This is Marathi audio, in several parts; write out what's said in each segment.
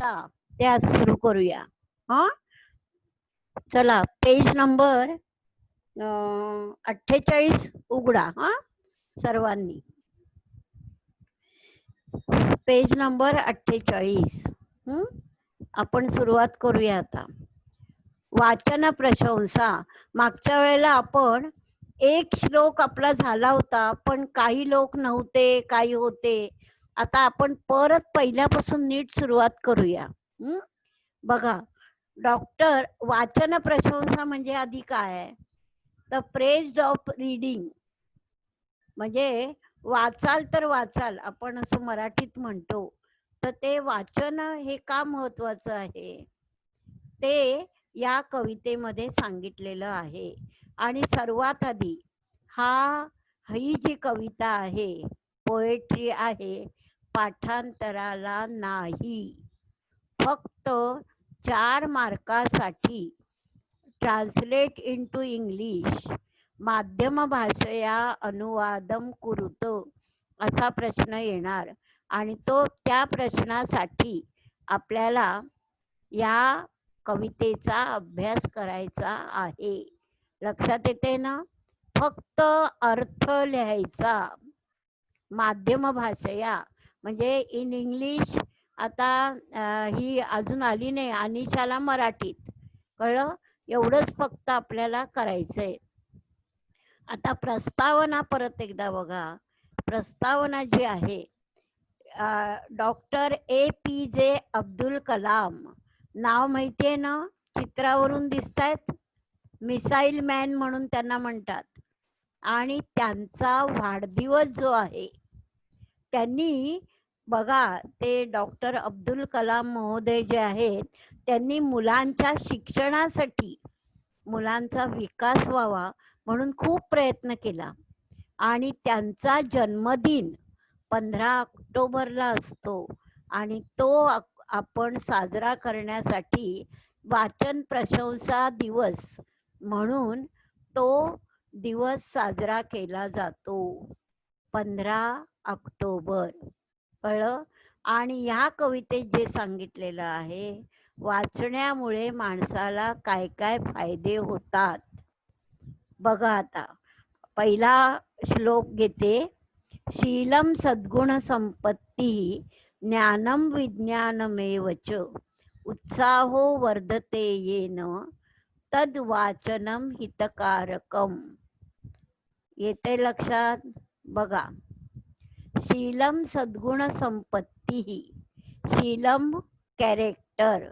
प्रशंसा त्या सुरू करूया. हा, चला पेज नंबर 48 उघडा. हा, सर्वांनी पेज नंबर 48. आपण सुरुवात करूया आता. वाचन प्रशंसा. मागच्या वेळेला आपण एक श्लोक आपला झाला होता, पण काही लोक नव्हते, काही होते. आता आपण परत पहिल्यापासून नीट सुरुवात करूया. बघा, डॉक्टर वाचन प्रशंसा म्हणजे आधी काय? द प्रेज ऑफ रीडिंग, म्हणजे वाचाल तर वाचाल आपण असं मराठीत म्हणतो. तर ते वाचन हे का महत्वाचं आहे ते या कवितेमध्ये सांगितलेलं आहे. आणि सर्वात आधी ही जी कविता आहे, पोएट्री आहे, पाठांतराला नाही. फक्त 4 मार्कासाठी ट्रान्सलेट इंटू इंग्लिश माध्यम भाषया अनुवादम कुरुतो असा प्रश्न येणार. आणि त्या प्रश्नासाठी आपल्याला या कवितेचा अभ्यास करायचा आहे. लक्षात येते ना? फक्त अर्थ लिहायचा माध्यम भाषया, म्हणजे इन इंग्लिश. आता ही अजून आली नाही, अनिशाला मराठीत कळलं, एवढंच फक्त आपल्याला करायचंय. आता प्रस्तावना परत एकदा बघा. प्रस्तावना जी आहे, डॉक्टर APJ अब्दुल कलाम नाव माहितीये ना, चित्रावरून दिसतायत. मिसाईल मॅन म्हणून त्यांना म्हणतात. आणि त्यांचा वाढदिवस जो आहे, त्यांनी बघा, ते डॉक्टर अब्दुल कलाम महोदय जे आहेत, त्यांनी मुलांच्या शिक्षणासाठी, मुलांचा विकास व्हावा म्हणून खूप प्रयत्न केला. आणि त्यांचा जन्मदिन 15 ऑक्टोबरला असतो. आणि तो आपण साजरा करण्यासाठी वाचन प्रशंसा दिवस म्हणून तो दिवस साजरा केला जातो, 15 ऑक्टोबर. कळलं? आणि ह्या कवितेत जे सांगितलेलं आहे, वाचण्यामुळे माणसाला काय काय फायदे होतात बघा. आता पहिला श्लोक घेते. शीलम सद्गुण संपत्ती ज्ञानम विज्ञानमेवच उत्साहो वर्धते येन तद वाचनम हितकारकम. येते लक्षात? बघा, शीलम सद्गुण संपत्ती. शीलम कॅरेक्टर,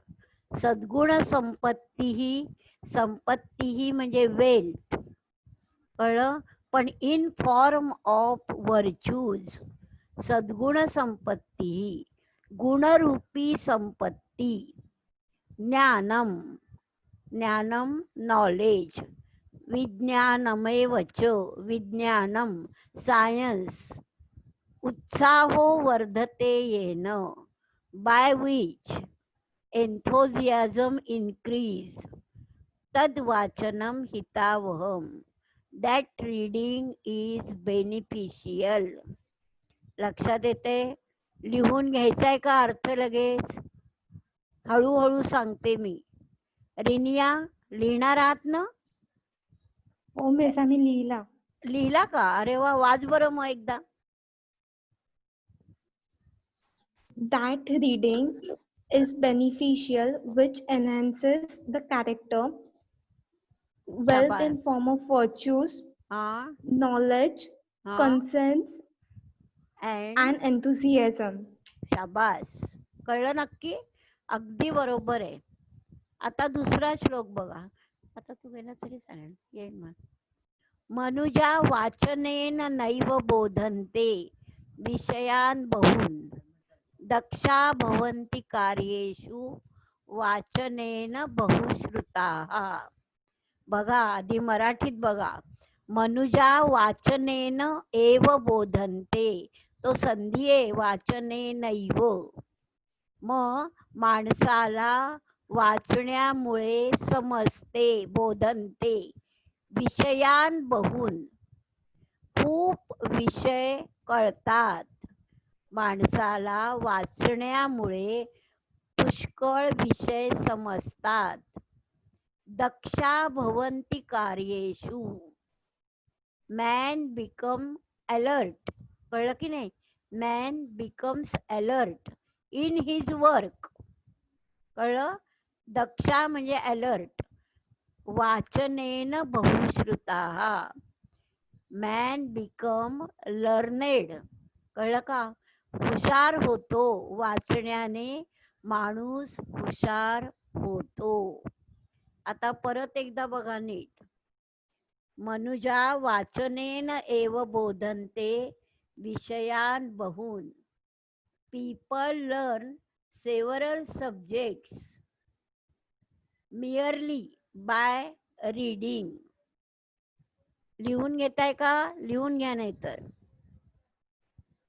सद्गुण संपत्ती, संपत्ती म्हणजे वेल्थ. कळलं? पण इन फॉर्म ऑफ वर्च्यूज. सद्गुण संपत्ती, गुणरूपी संपत्ती. ज्ञानम, ज्ञानम नॉलेज. विज्ञानमेवच, विज्ञानम सायन्स. उत्साहो वर्धते येन, बाय विच एन्थोजियाझम इन्क्रीज. तद वाचनम हितावहम, दॅट रीडिंग इज बेनिफिशियल. लक्षात येते? लिहून घ्यायचाय का अर्थ लगेच? हळूहळू सांगते मी. रिनिया, लिहिणार आहात ना? हो मिस, आम्ही लिहिला. लिहिला का? अरे वा, वाच बरं मग एकदा. That reading is beneficial, which enhances the character, wealth in form of virtues, knowledge, conscience and enthusiasm. शाबास, कळलं नक्की? अगदी बरोबर आहे. आता दुसरा श्लोक बघा. आता तू गेला तरी चालेल, येईल मग. मनुजा वाचनेन नैव बोधन्ते विषयान बहून दक्षा भवन्ति कार्येषु वाचनेन बहुश्रुताः. बघा, आधी मराठीत बघा. मनुजा वाचनेन एव बोधन्ते, तो संधी आहे, वाचनेनैव. मग माणसाला वाचण्यामुळे समजते, बोधनते. विषयान बहून, खूप विषय कळतात. माणसाला वाचण्यामुळे पुष्कळ विषय समजतात. दक्षा भवन्ति कार्येषु. Man become alert. कळलं की नाही? Man becomes alert in his work. कळलं? दक्षा म्हणजे अलर्ट. वाचनेन बहुश्रुताः. Man become learned. कळलं का? हुशार होतो. वाचण्याने माणूस हुशार होतो. आता परत एकदा बघा नीट. मनुजा वाचनेन एव बोधन्ते विषयान बहून. People learn several subjects merely by reading. लिहून घेताय का? लिहून घ्या नाही तर.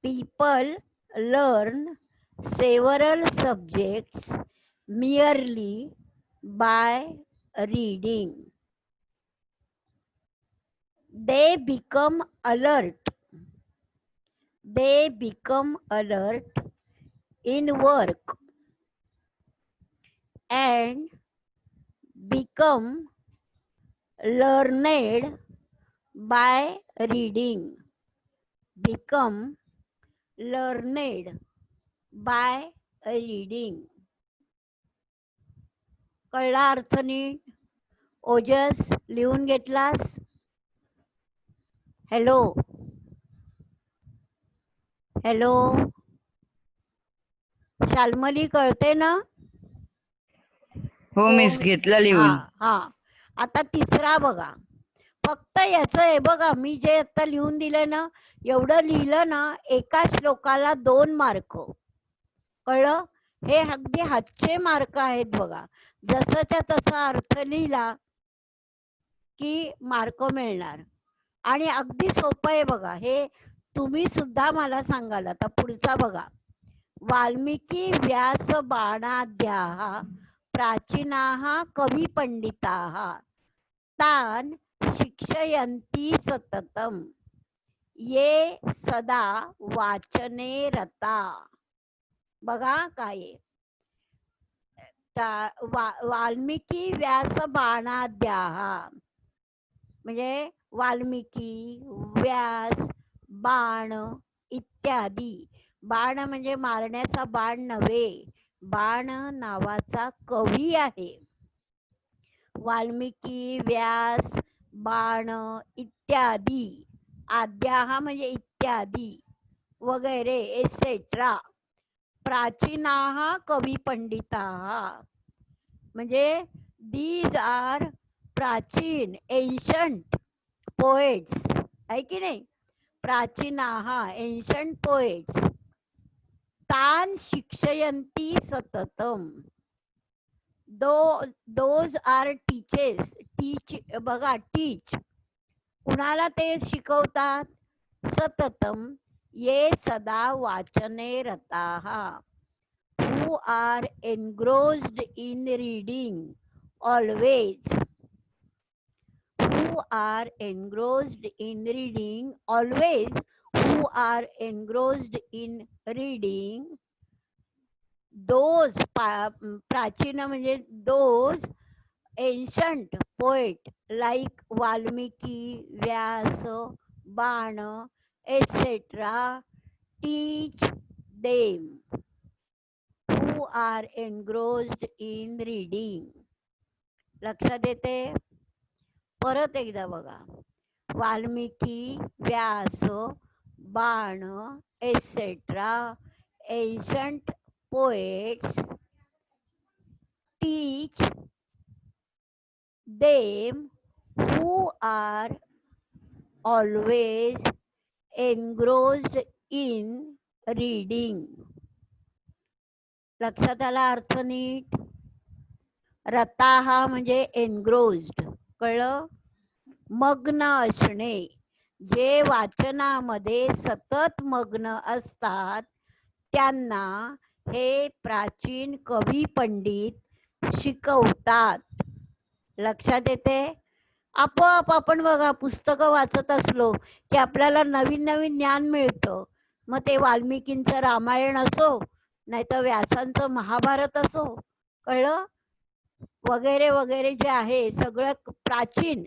People learn several subjects merely by reading. They become alert. They become alert in work and become learned by reading. Become learned by reading. कळला अर्थ नीट? ओजस लिहून घेतलास? हॅलो हॅलो शाल्मली, कळते ना? हो मिस, घेतला लिहून. हा. आता तिसरा बघा. फक्त याचं आहे बघा, मी जे आता लिहून दिलंय ना, एवढं लिहिलं ना, एका श्लोकाला 2 मार्क. कळलं? हे अगदी हातचे मार्क आहेत बघा. जसंच्या तसा अर्थ लिहिला की मार्क मिळणार. आणि अगदी सोपं आहे बघा. हे तुम्ही सुद्धा मला सांगाल. आता पुढचा बघा. वाल्मिकी व्यास बाणाद्याः प्राचीनाः कवी पंडिताः तान शिक्षयन्ति सततम ये सदा वाचने रता. बघा काय वाल्मिकी व्यास बाणाद्याः म्हणजे वाल्मिकी, व्यास, बाण इत्यादी. बाण म्हणजे मारण्याचा बाण नव्हे, बाण नावाचा कवी आहे. वाल्मिकी, व्यास, बाण इत्यादी. आद्याहा म्हणजे इत्यादी वगैरे एसेट्रा. प्राचीनाः कवी पंडिताः म्हणजे दीज आर प्राचीन एन्शंट पोएट्स. आहे की नाही? प्राचीनाः एन्शंट पोएट्स. तान शिक्षयन्ति सततम. Those are teachers. टीच बघा, टीच कुणाला ते शिकवतात? सततम ये सदा वाचने रताः. Who are engrossed in reading always. Who are engrossed in reading always. Who are engrossed in reading. Those प्राचीन म्हणजे those ancient poet like Valmiki, Vyas, Bana, etc. teach them who are engrossed in reading. लक्षात येते? परत एकदा बघा. वाल्मिकी, व्यास, बाण etcetera ancient poets teach them who are always engrossed in reading. लक्षात आला अर्थ नीट? रताहा म्हणजे एनग्रोस्ड. कळलं? मग्न असणे. जे वाचनामध्ये सतत मग्न असतात त्यांना हे प्राचीन कवी पंडित शिकवतात. लक्षात येते? आपोआप आपण बघा, पुस्तकं वाचत असलो की आपल्याला नवीन नवीन ज्ञान मिळतं. मग ते वाल्मिकींचं रामायण असो, नाही तर व्यासांचं महाभारत असो, कळलं, वगैरे वगैरे जे आहे सगळं प्राचीन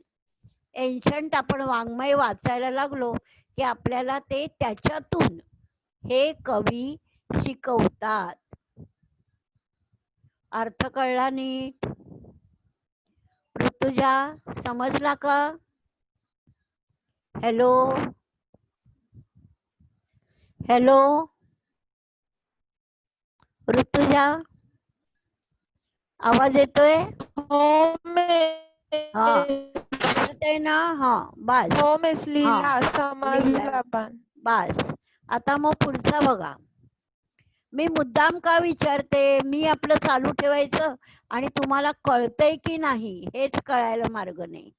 एन्शंट आपण वाङ्मय वाचायला लागलो की आपल्याला ते त्याच्यातून हे कवी शिकवतात. अर्थ कळला नीट? ऋतुजा समजला का? हॅलो हॅलो ऋतुजा, आवाज येतोय? हा येतोय ना? हा बस. हो मिस, लिहिला, लिहिला. समजला पण. बस. आता मग पुढचा बघा. मी मुद्दाम का विचारते, मी आपलं चालू ठेवायचं आणि तुम्हाला कळतंय की नाही हेच कळायला मार्ग नाही.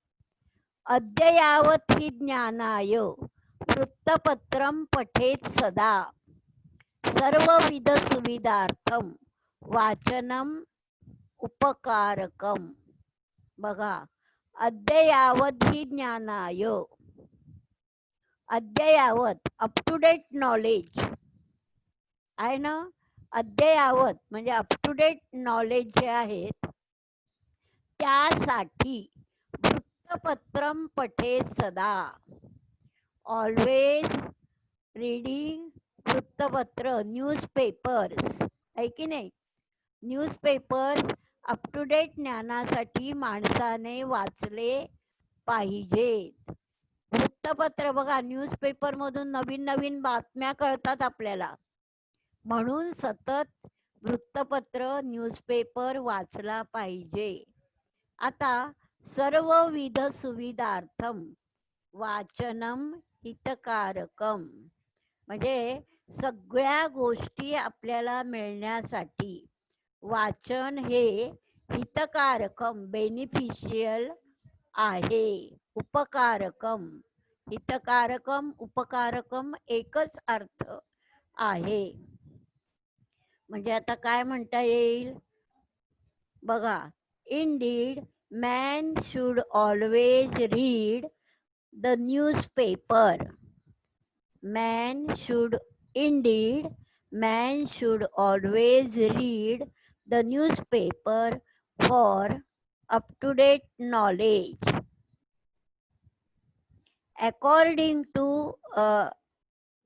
अद्ययावत हि ज्ञानाय वृत्तपत्रम पठेत सदा सर्वविध सुविधार्थम वाचनम उपकारकम. बघा, अद्ययावत हि ज्ञानाय, अद्ययावत अप टू डेट नॉलेज आहे ना. अद्ययावत म्हणजे अप टू डेट नॉलेज जे आहेत त्यासाठी वृत्तपत्रम पठेत सदा, ऑलवेज रीडिंग वृत्तपत्र, न्यूजपेपर्स आहे की नाही. न्यूजपेपर्स अप टू डेट ज्ञानासाठी माणसाने वाचले पाहिजेत. वृत्तपत्र बघा, न्यूजपेपर मधून नवीन नवीन बातम्या कळतात आपल्याला, म्हणून सतत वृत्तपत्र न्यूजपेपर वाचला पाहिजे. आता सर्वविध सुविधार्थम वाचनम हितकारकम म्हणजे सगळ्या गोष्टी आपल्याला मिळण्यासाठी वाचन हे हितकारकम बेनिफिशियल आहे. उपकारकम, हितकारकम उपकारकम एकच अर्थ आहे. म्हणजे आता काय म्हणता येईल बघा. Indeed man should always read the newspaper. Man should indeed man should always read the newspaper for up to date knowledge. According to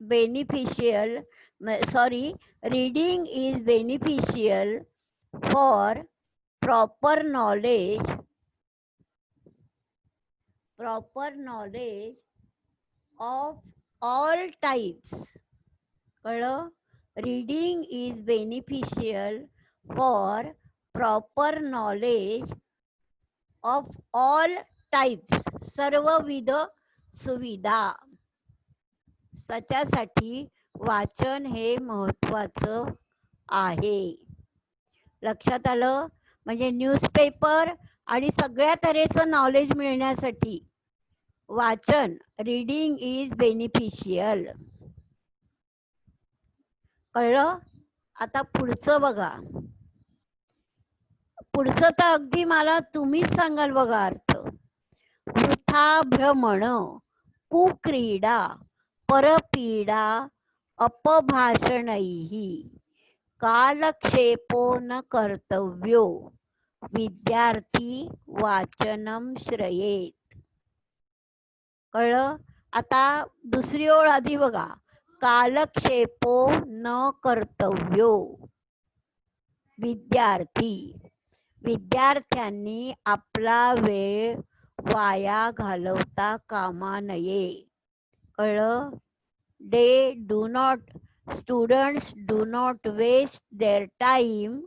beneficial, sorry, reading is beneficial for proper knowledge of all types. कळलं? Reading is beneficial for proper knowledge of all types, सर्वविध सुविधा. त्याच्यासाठी वाचन हे महत्वाचं आहे. लक्षात आलं? म्हणजे न्यूजपेपर आणि सगळ्या तऱ्हेचं नॉलेज मिळण्यासाठी वाचन, रीडिंग इज बेनिफिशियल. कळलं? आता पुढचं बघा. पुढचं तर अगदी मला तुम्हीच सांगाल बघा अर्थ. वृथा भ्रमण, कुक्रीडा, परपीडा, अपभाषणैः कालक्षेपो न कर्तव्यो विद्यार्थी वाचनम श्रयेत. कळलं? आता दुसरी ओळ आधी बघा. कालक्षेपो न कर्तव्यो, विद्यार्थी, विद्यार्थ्यांनी आपला वेळ वाया घालवता कामा नये. कळलं? Students do not waste their time.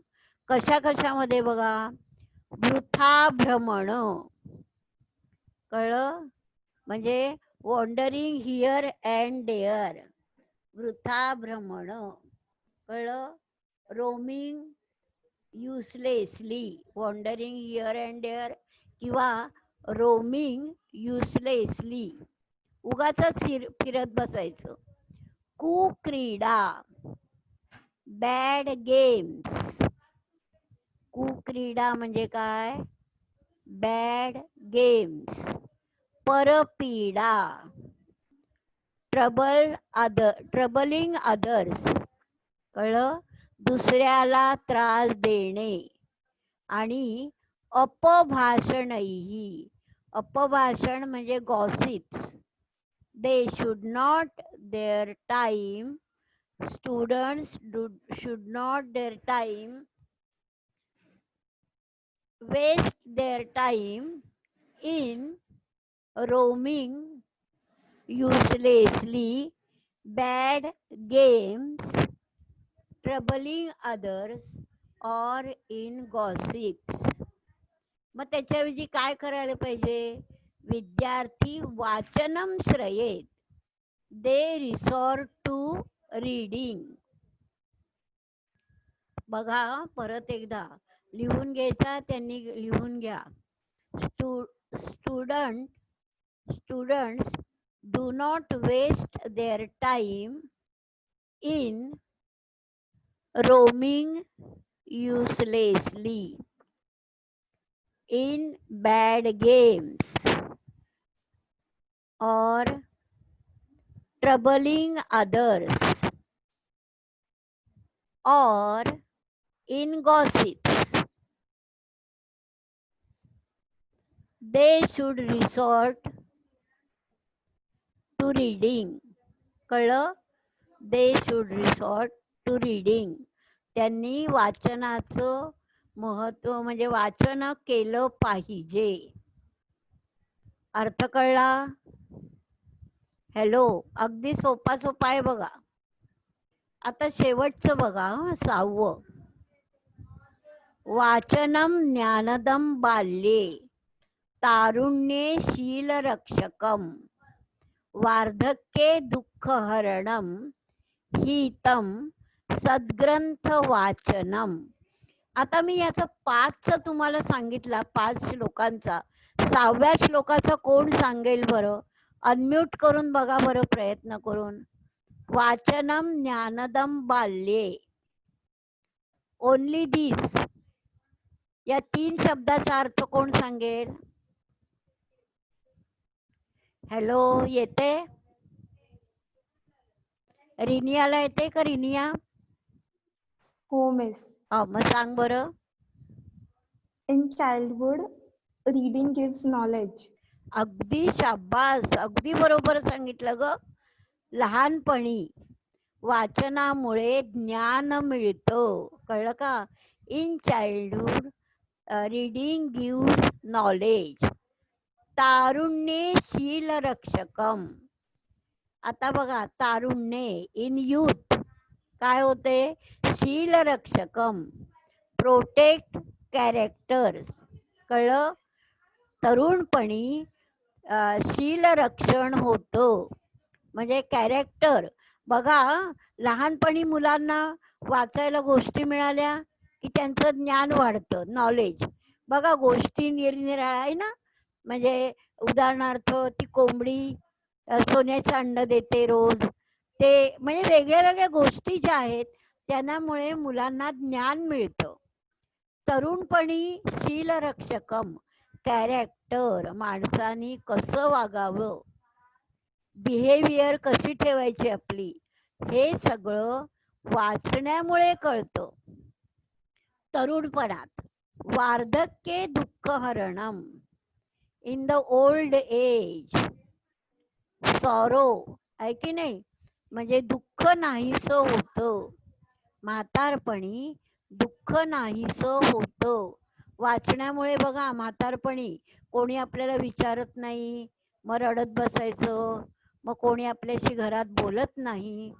कशामध्ये बघा? वृथा भ्रमण. कळलं? म्हणजे वॉन्डरिंग हिअर अँड देअर, वृथा भ्रमण. कळलं? Roaming uselessly, wandering here and there किंवा रोमिंग युसलेसली, उगाचच फिरत बसायचं. कुक्रीडा, बॅड गेम्स. कुक्रीडा म्हणजे काय? Bad games. परपीडा, ट्रबलिंग अदर्स. कळलं? दुसऱ्याला त्रास देणे आणि अपभाषणही. अपभाषण म्हणजे gossips. They should not their time, students should not their time waste their time in roaming uselessly, bad games, troubling others, or in gossips. मग त्याच्याऐवजी काय करायला पाहिजे? विद्यार्थी वाचनम श्रयेत, दे रिसॉर्ट टू रीडिंग. बघा परत एकदा लिहून घ्यायचा, त्यांनी लिहून घ्या. Students do not waste their time in roaming uselessly, in bad games, or troubling others, or in gossips. They should resort to reading. कळलं? They should resort to reading. त्यांनी वाचनाचं महत्व म्हणजे वाचन केलं पाहिजे. अर्थ कळला? हॅलो, अगदी सोपा सोपा आहे बघा. आता शेवटचं बघा 6वं. वाचनम ज्ञानदम बाल्ये, तारुण्ये शीलरक्षकम, वार्धक्ये दुःखहरणम, हितम सद्ग्रंथ वाचनम. आता मी याचा 5चं तुम्हाला सांगितला, 5 श्लोकांचा. 6व्या श्लोकाचा कोण सांगेल बरं? अनम्यूट करून बघा बरं, प्रयत्न करून. वाचनम ज्ञानदम बाल्ये, ओनली दिस. या 3 शब्दाचा अर्थ कोण सांगेल? हॅलो, येते? रिनियाला येते का? रिनिया हो मिस. मग सांग बरं. In childhood, reading gives knowledge. अगदी शाबास, अगदी बरोबर सांगितलं ग. लहानपणी वाचनामुळे ज्ञान मिळतं. कळलं का? In childhood reading gives knowledge. तारुण्ये शीलरक्षकम. आता बघा, तारुण्ये इन यूथ काय होते? शीलरक्षकम, प्रोटेक्ट कॅरेक्टर्स. कळलं? तरुणपणी शीलरक्षण होतं म्हणजे कॅरेक्टर. बघा, लहानपणी मुलांना वाचायला गोष्टी मिळाल्या की त्यांचं ज्ञान वाढतं, नॉलेज. बघा, गोष्टी निरनिराळ्या आहे ना. म्हणजे उदाहरणार्थ ती कोंबडी सोन्याचं अंड देते रोज. ते म्हणजे वेगळ्या वेगळ्या गोष्टी ज्या आहेत त्यामुळे मुलांना ज्ञान मिळतं. तरुणपणी शीलरक्षकम, कॅरेक्टर, माणसानी कसं वागावं, बिहेवियर कशी ठेवायची आपली, हे सगळं वाचण्यामुळे कळतं. तरुणपणात वार्धक्ये दुःखहरणम, in the old age sorrow, आहे की नाही? म्हणजे दुःख नाहीसं होतं. म्हातारपणी दुःख नाहीसं होतं वाचण्यामुळे. बघा, म्हातारपणी कोणी आपल्याला विचारत नाही, मग रडत बसायचं, मग कोणी आपल्याशी घरात बोलत नाही.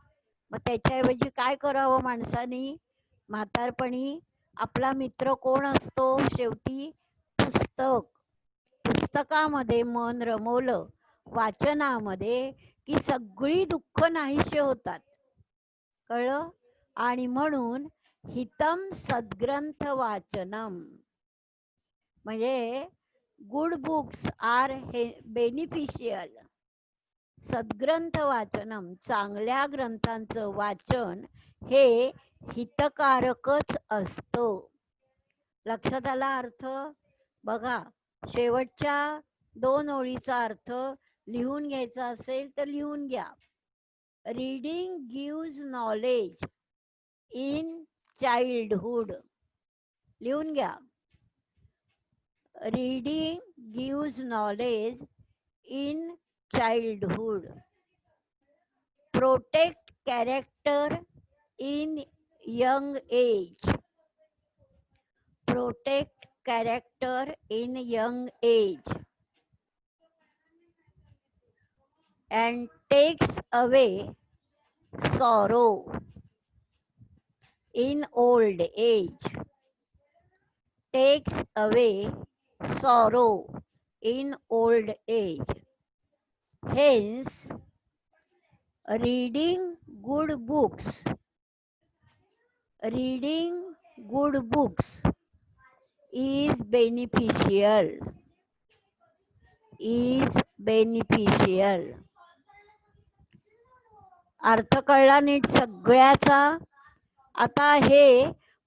मग त्याच्याऐवजी काय करावं माणसानी? म्हातारपणी आपला मित्र कोण असतो? शेवटी पुस्तक. पुस्तकामध्ये मन रमवलं, वाचनामध्ये, की सगळी दुःख नाहीशी होतात. कळलं? आणि म्हणून हितम सद्ग्रंथ वाचनम म्हणजे गुड बुक्स आर बेनिफिशियल. सद्ग्रंथ वाचनम, चांगल्या ग्रंथांचं वाचन हे हितकारकच असतं. लक्षात आला अर्थ? बघा, शेवटच्या 2 ओळीचा अर्थ लिहून घ्यायचा असेल तर लिहून घ्या. Reading gives knowledge in childhood. लिहून घ्या. Reading gives knowledge in childhood. Protect character in young age. Protect character in young age. And takes away sorrow in old age. Takes away sorrow in old age. Hence, reading good books is beneficial. अर्थ कळला नीट सगळ्याचा. आता हे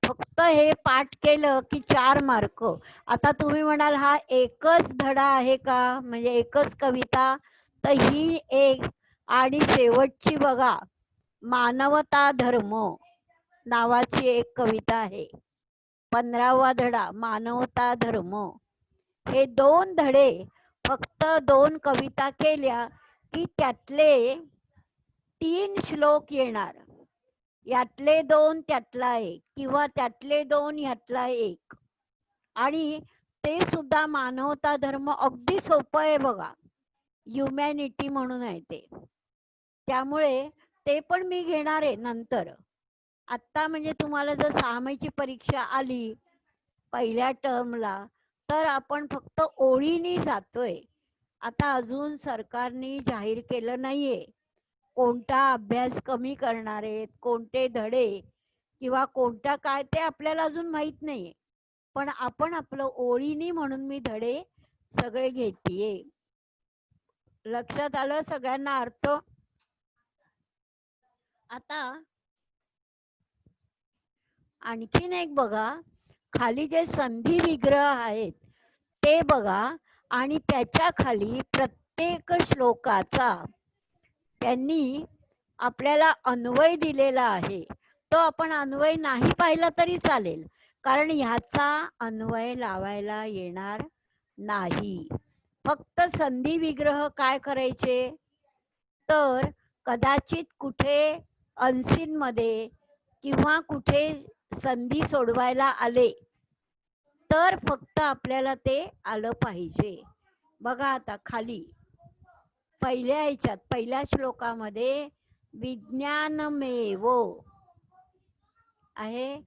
फक्त हे पाठ केलं की 4 मार्क. आता तुम्ही म्हणाल हा एकच धडा आहे का, म्हणजे एकच कविता? तर ही एक. आणि शेवटची बघा, मानवता धर्म नावाची एक कविता आहे. 15वा धडा मानवता धर्म. हे 2 धडे फक्त 2 कविता केल्या की त्यातले 3 श्लोक येणार. यातले 2 त्यातला 1 किंवा त्यातले 2 ह्यातला 1. आणि ते सुद्धा मानवता धर्म अगदी सोपं आहे बघा. ह्युमॅनिटी म्हणून आहे ते. त्यामुळे ते पण मी घेणार आहे नंतर. आत्ता म्हणजे तुम्हाला जर 6 महिन्याची परीक्षा आली पहिल्या टर्मला, तर आपण फक्त ओळीनी जातोय. आता अजून सरकारने जाहीर केलं नाहीये कोणता अभ्यास कमी करणार आहेत, कोणते धडे किंवा कोणता काय, ते आपल्याला अजून माहित नाहीये. पण आपण आपलं ओळीनी म्हणून मी धडे सगळे घेतीये. लक्षात आलं सगळ्यांना अर्थ? आता आणखीन एक बघा, खाली जे संधी विग्रह आहेत ते बघा. आणि त्याच्या खाली प्रत्येक श्लोकाचा त्यांनी आपल्याला अन्वय दिलेला आहे. तो आपण अन्वय नाही पाहिला तरी चालेल, कारण ह्याचा अन्वय लावायला येणार नाही. फक्त संधी विग्रह काय करायचे, तर कदाचित कुठे अनसीनमध्ये किंवा कुठे संधी सोडवायला आले तर फक्त आपल्याला ते आलं पाहिजे. बघा आता खाली पहिल्या ह्याच्यात पहिल्या श्लोकामध्ये विज्ञानमेव आहे,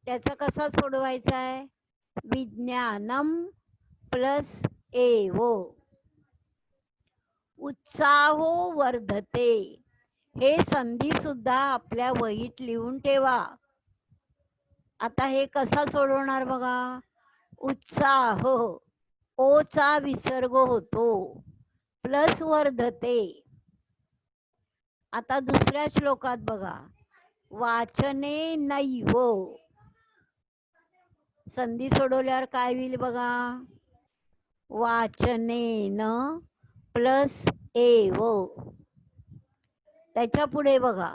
त्याचा कसा सोडवायचा आहे? विज्ञानम प्लस एव. उत्साहो वर्धते. हे संधी सुद्धा आपल्या वहीत लिहून ठेवा. आता हे कसा सोडवणार बघा. उत्साह, ओचा विसर्ग होतो, प्लस वर्धते. आता दुसऱ्या श्लोकात बघा, वाचने नैव. संधी सोडवल्यावर काय होईल बघा, वाचनेन प्लस एव. त्याच्या पुढे बघा,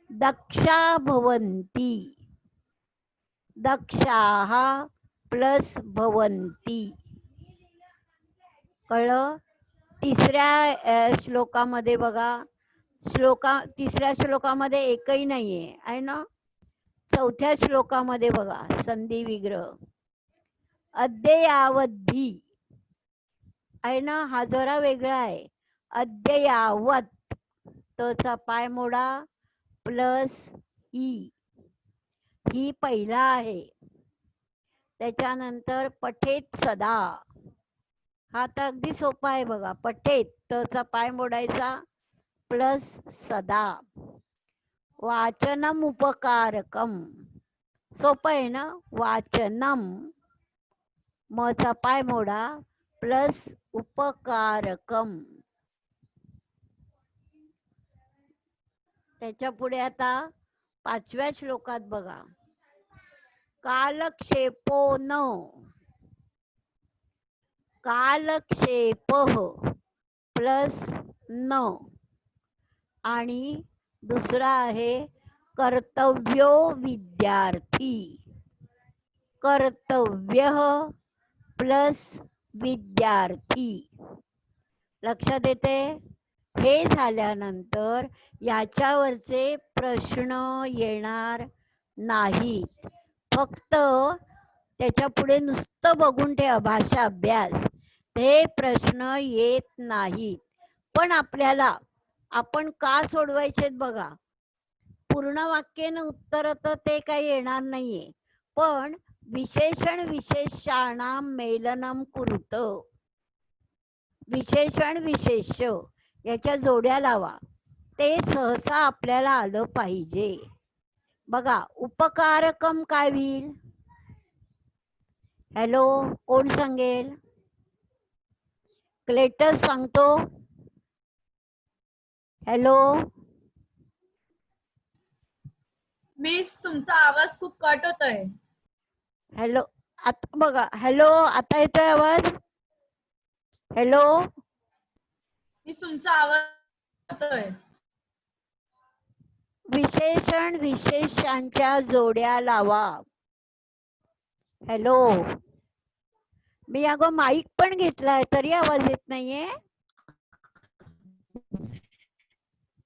दक्षा भवन्ति. दक्षाः प्लस भवन्ति. कळलं? तिसऱ्या श्लोकामध्ये बघा, तिसऱ्या श्लोकामध्ये एकही नाहीये आहे ना. चौथ्या श्लोकामध्ये बघा संधी विग्रह, अद्ययावधी आहे ना. हा जरा वेगळा आहे. अद्ययावत, तचा पाय मोडा प्लस ई. ही पहिला आहे. त्याच्यानंतर पठेत सदा. हा तर अगदी सोपा आहे बघा. पठेत, तचा पाय मोडायचा प्लस सदा. वाचनम उपकारकम, सोपं आहे ना. वाचनम, मचा पाय मोडा प्लस उपकारकम. त्याच्या पुढे आता 5व्या श्लोकात बघा, कालक्षेपो न. कालक्षेप प्लस न. आणि दुसरा आहे कर्तव्यो विद्यार्थी. कर्तव्य प्लस विद्यार्थी. लक्षात येते? हे झाल्यानंतर याच्यावरचे प्रश्न येणार नाहीत. फक्त त्याच्या पुढे नुसतं बघून ठेवा भाषा अभ्यास. हे प्रश्न येत नाहीत. पण आपल्याला आपण का सोडवायचेत बघा. पूर्ण वाक्यानं उत्तर तर ते काही येणार नाहीये. पण विशेषण विशेषाणाम मेलनम कुरुत. विशेषण विशेष्य याच्या जोड्या लावा. ते सहसा आपल्याला आलं पाहिजे. बघा उपकारकम काय होईल? हॅलो, कोण सांगेल? क्लेटस सांगतो. हॅलो, मिस तुमचा आवाज खूप कट होतोय. हॅलो, आता बघा. हॅलो, आता येतोय आवाज? हॅलो, मिस तुमचा आवाज होतोय. विशेषण विशेषांच्या जोड्या लावा. हॅलो, मी अगं माईक पण घेतलाय तरी आवाज येत नाहीये.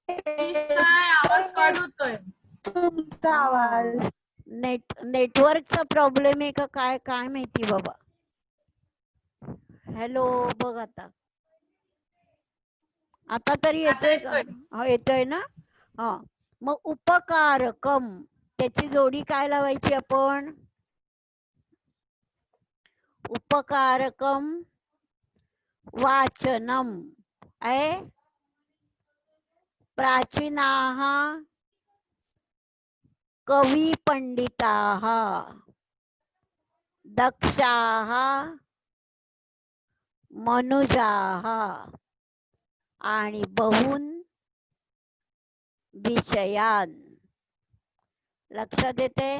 मिस काय आवाज कट होतोय. तुमचा आवाज. नेटवर्कचा प्रॉब्लेम आहे का काय काय माहिती बाबा. हॅलो, बघ आता. आता तरी आता येतोय का? येतोय. हा येतोय ना. हा, मग उपकारकम त्याची जोडी काय लावायची आपण? उपकारकम वाचनम. आहे प्राचीनाः कवी पंडिताः दक्षाः मनुजाः आणि बहुन विषयान. लक्षात येते?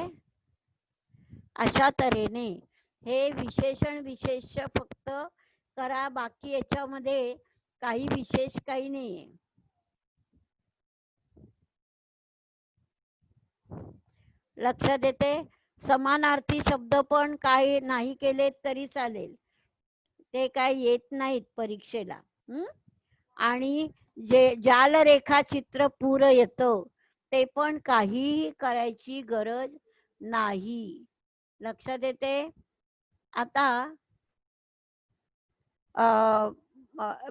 अशा तऱ्हेने हे विशेषण विशेष फक्त करा. बाकी याच्यामध्ये काही विशेष काही नाहीये. लक्षात येते? समानार्थी शब्द पण काय नाही केले तरी चालेल. ते काय येत नाहीत परीक्षेला. आणि जे जालरेखा चित्र पूर येतं ते पण काहीही करायची गरज नाही. लक्षात येते? आता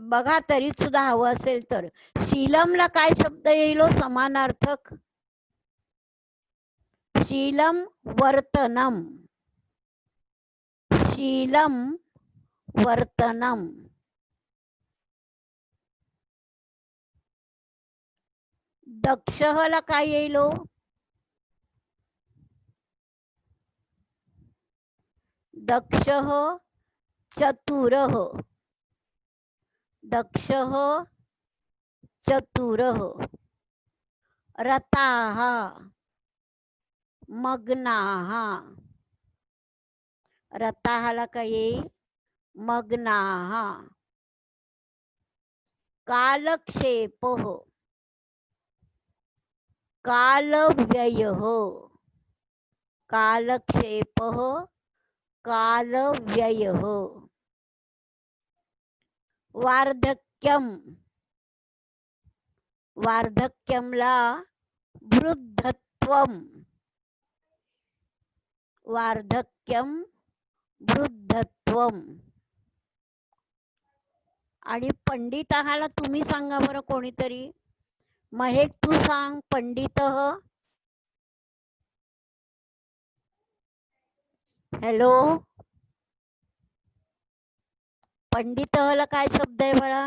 बघा तरी सुद्धा हवं असेल तर शीलमला काय शब्द येईल समानार्थक? शीलम वर्तनम. शीलम वर्तनम. दक्षला काय येईल? दक्ष चतुरः. दक्ष चतुरः. रताः मग्नाः. रताहाला काय येईल? मग्नाः. कालक्षेपः कालव्ययः. कालक्षेपः कालव्ययः. वार्धक्यम. वार्धक्यमला वृद्धत्वम. वार्धक्यम वृद्धत्वम. आणि पंडिताहाला तुम्ही सांगा बरं कोणीतरी. महेक तू सांग. पंडितः. हॅलो, पंडितःला काय शब्द आहे बाळा?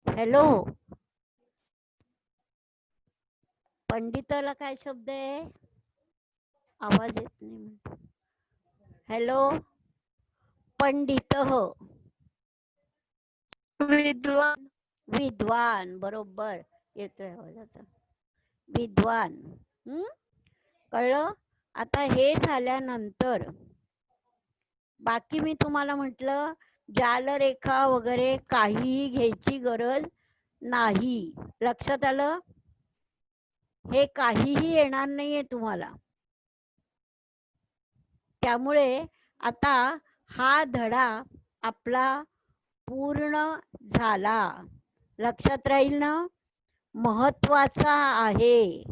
हॅलो, पंडितःला काय शब्द आहे? आवाज येत नाही म्हणतो. हॅलो, पंडितः विद्वान. विद्वान. बरोबर येतोय आवाज आता. विद्वान. कळलं? आता हे झाल्यानंतर बाकी मी तुम्हाला म्हटलं जालरेखा वगैरे काहीही घ्यायची गरज नाही. लक्षात आलं? हे काहीही येणार नाहीये तुम्हाला. त्यामुळे आता हा धडा आपला पूर्ण झाला. लक्षात राहील ना? महत्वाचा आहे.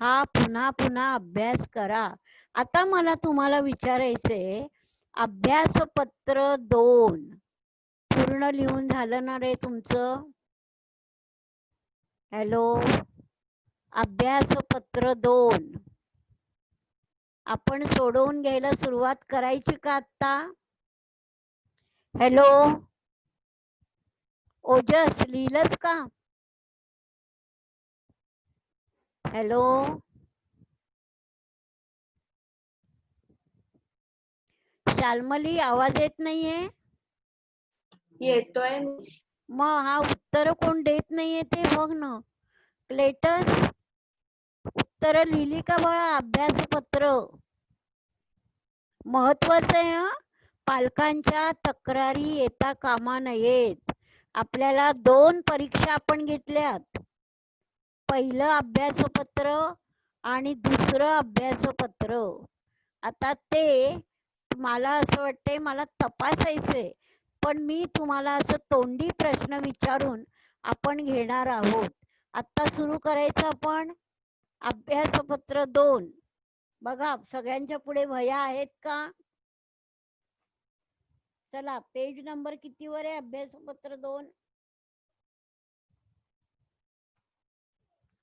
हा पुन्हा पुन्हा अभ्यास करा. आता मला तुम्हाला विचारायचंय, अभ्यासपत्र 2 पूर्ण लिहून झालं ना रे तुमचं? हॅलो, अभ्यासपत्र 2 आपण सोडवून घ्यायला सुरुवात करायची का आता? हॅलो ओजस, लिहिलंस का? हॅलो, शाल्मली, आवाज येत नाहीये? येतोय. मग हा उत्तर कोण देत नाहीये ते बघ ना. क्लेटस, उत्तर लिहिली का बाळा? अभ्यासपत्र महत्वाचं आहे हा. पालकांच्या तक्रारी येता कामा नयेत. आपल्याला 2 परीक्षा आपण घेतल्यात. पहिलं अभ्यासपत्र आणि दुसरं अभ्यासपत्र. आता ते मला असं वाटतंय, मला तपासायचंय, पण मी तुम्हाला असं तोंडी प्रश्न विचारून आपण घेणार आहोत. आता सुरू करायचं आपण अभ्यासपत्र 2. बघा, सगळ्यांच्या पुढे वह्या आहेत का? चला, पेज नंबर कितीवर आहे अभ्यासपत्र 2?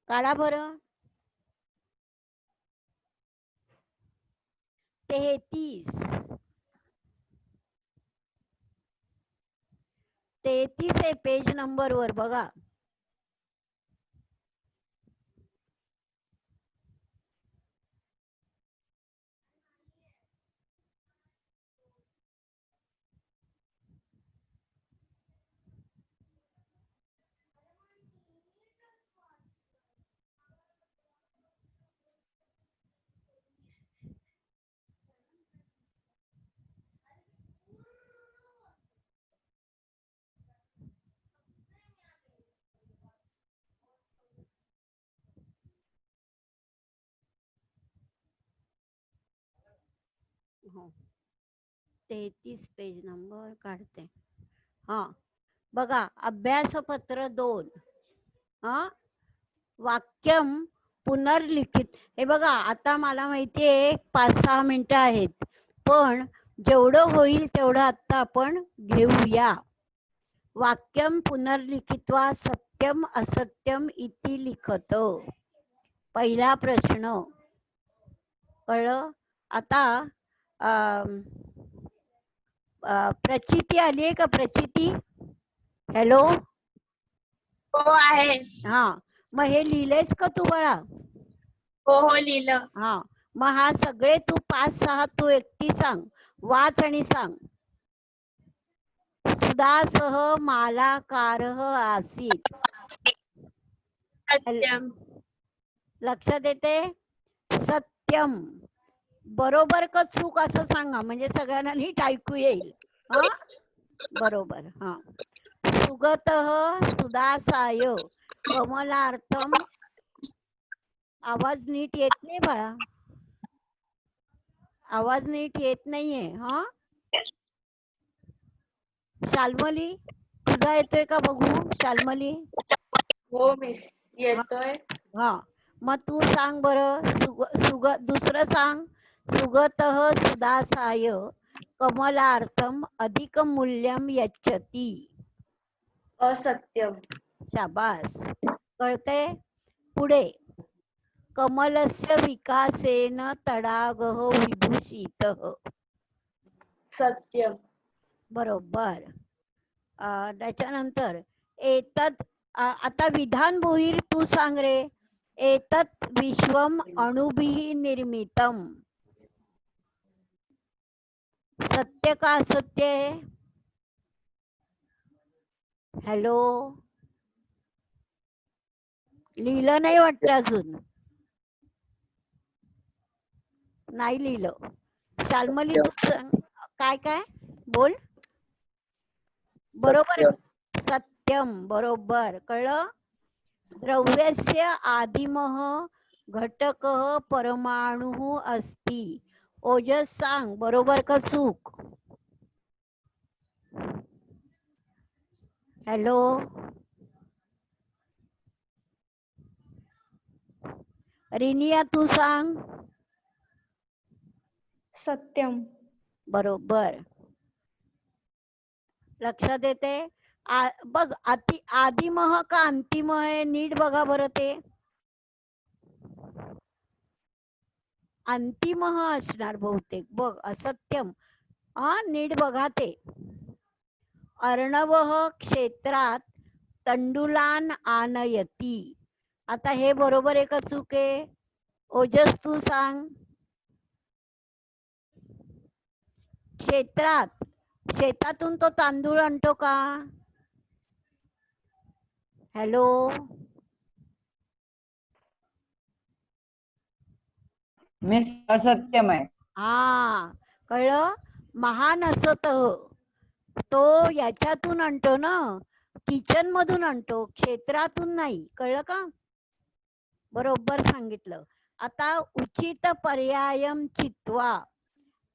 काढा बरं. 33. 33 आहे पेज नंबरवर बघा. हो, 33 पेज नंबर काढते. हा बघा, अभ्यासपत्र 2. हा, वाक्यम पुनर्लिखित. हे बघा, आता मला माहितीये 5-6 मिनिटं आहेत, पण जेवढं होईल तेवढं आता आपण घेऊया. वाक्यम पुनर्लिखित्वा सत्यम असत्यम इति लिखत. पहिला प्रश्न कळलं? आता प्रचिती आली आहे का? प्रचिती, हॅलो. हो आहे. हा, मग हे लिहिलेस का तू बाळा? हो लिहिलं. हा, मग हा सगळे तू 5-6 तू एकटी सांग, वाच आणि सांग. सुदासह मालाकारः आसीत. सत्यम. लक्षात येते? सत्यम. बरोबर का चूक असं सांगा, म्हणजे सगळ्यांना नीट ऐकू येईल. हा, बरोबर. हा, सुगतः सुदासाय कमलार्थम. आवाज नीट येत नाही बाळा, आवाज नीट येत नाहीये. हा, शाल्मली, तुझा येतोय का बघू? शाल्मली, हो मिस, येतोय. हा, मग तू सांग बरं. दुसरं सांग. सुगतः सुदासाय कमलार्थम अधिक मूल्यम यच्छति. असत्यम. शाबास, कळते? पुढे, कमलस्य विकासेन तडागः विभूषितः. सत्यम. बरोबर. त्याच्यानंतर एतत्, आता विधान बोहीर तू सांग रे. एतत् विश्वम अणुभिः निर्मितम. सत्य का असत्य आहे? हॅलो, लिहिलं नाही वाटतं अजून? नाही लिहिलं. शाल्मली, तू सांग. काय काय बोल. बरोबर, सत्यम. बरोबर, कळलं? द्रव्यस्य आदिमः घटक परमाणु अस्ति. ओजस सांग बरोबर का चूक? हॅलो रिनिया तू सांग. सत्यम. बरोबर. लक्षात येते? बघ आदिमह का अंतिम आहे नीट बघा बरं ते. अंतिमह असणार बहुतेक. बघ असत्यम. नीट बघा ते. अर्णवः क्षेत्रात तंडुलान आनयती. आता हे बरोबर आहे का चूक आहे? ओजस तू सांग. शेतातून तो तांदूळ आणतो का? हॅलो मिस असत्यम आहे. हा कळलं. महान असतः तो याच्यातून आणतो ना, किचन मधून आणतो, क्षेत्रातून नाही. कळलं का? बरोबर सांगितलं. आता उचित पर्यायम चित्वा.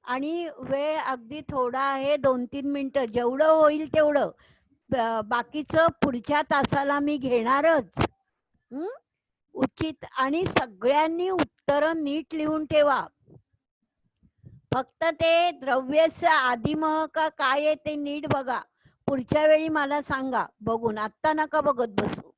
आणि वेळ अगदी थोडा आहे, 2-3 मिनिटं, जेवढं होईल तेवढं. बाकीचं पुढच्या तासाला मी घेणारच. उचित. आणि सगळ्यांनी उत्तर नीट लिहून ठेवा. फक्त ते द्रव्यस्य आदिमह का काय आहे ते नीट बघा. पुढच्या वेळी मला सांगा बघून. आत्ता नका बघत बसू.